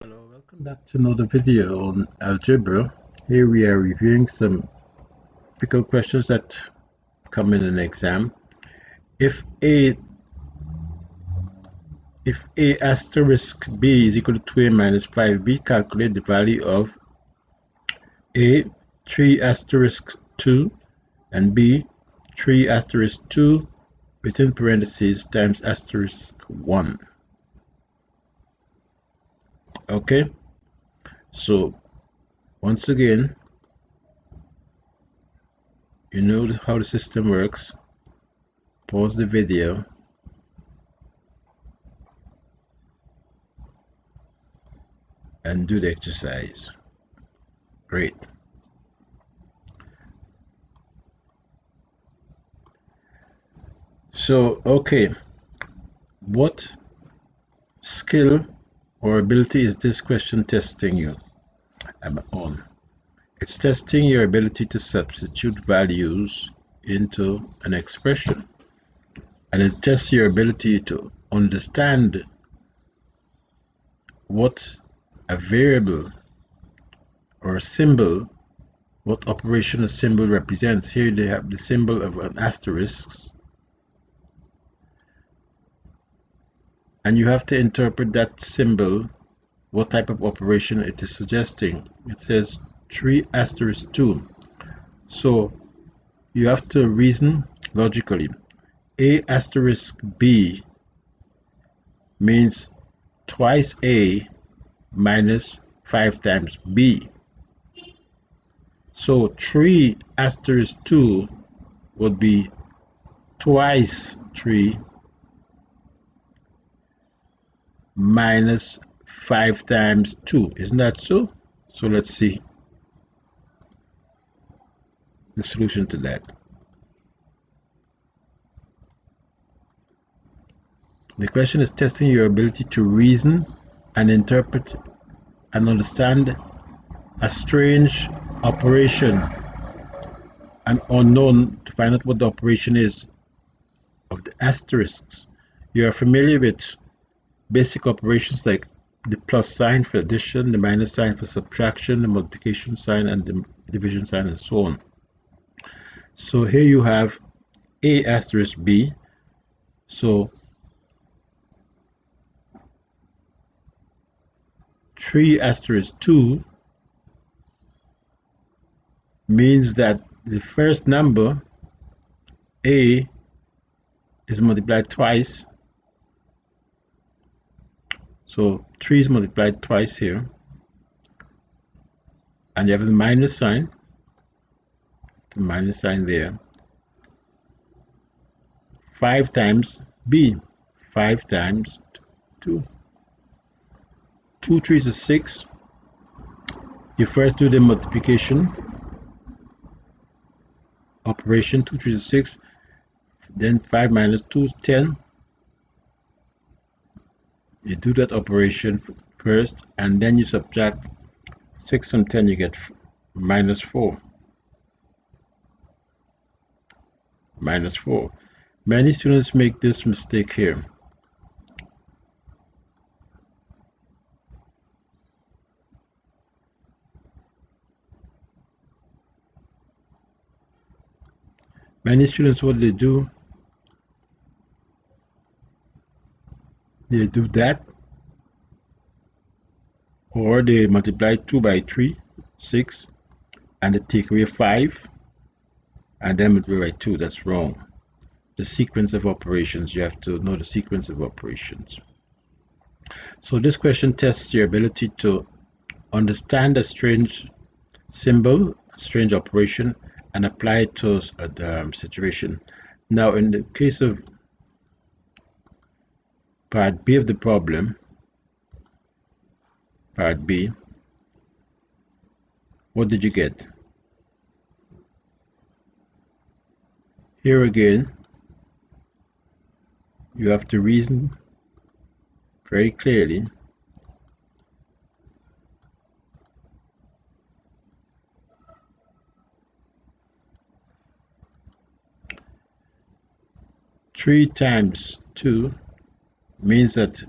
Hello, welcome back to another video on algebra. Here we are reviewing some typical questions that come in an exam. If a asterisk b is equal to 2a minus 5b, calculate the value of a 3 asterisk 2 and b 3 asterisk 2 within parentheses times asterisk 1. Okay, so once again, you know how the system works. Pause the video and do the exercise. Great. So, okay, what skill or ability is this question testing you on? It's testing your ability to substitute values into an expression, and it tests your ability to understand what a variable or a symbol, what operation a symbol represents. Here they have the symbol of an asterisk, and you have to interpret that symbol, what type of operation it is suggesting. It says 3 asterisk 2, so you have to reason logically. A asterisk b means twice a minus 5 times b, so 3 asterisk 2 would be twice 3 minus 5 times 2. Isn't that so? So let's see the solution to that. The question is testing your ability to reason and interpret and understand a strange operation, an unknown, to find out what the operation is of the asterisks. You are familiar with basic operations like the plus sign for addition, the minus sign for subtraction, the multiplication sign, and the division sign, and so on. So here you have a asterisk b. So 3 asterisk 2 means that the first number, a, is multiplied twice. So 3 is multiplied twice here. And you have the minus sign there. 5 times b, 5 times 2. 2 3s is 6. You first do the multiplication operation. 2 3s is 6. Then 5 minus 2 is 10. You do that operation first, and then you subtract 6 from 10, you get minus 4. Minus 4. Many students make this mistake here. Many students, what they do that, or they multiply 2 by 3, 6, and they take away 5, and then multiply by 2. That's wrong. The sequence of operations, you have to know the sequence of operations. So this question tests your ability to understand a strange symbol, a strange operation, and apply it to a situation. Now, in the case of part B of the problem, part B, what did you get? Here again, you have to reason very clearly. Three times 2 means that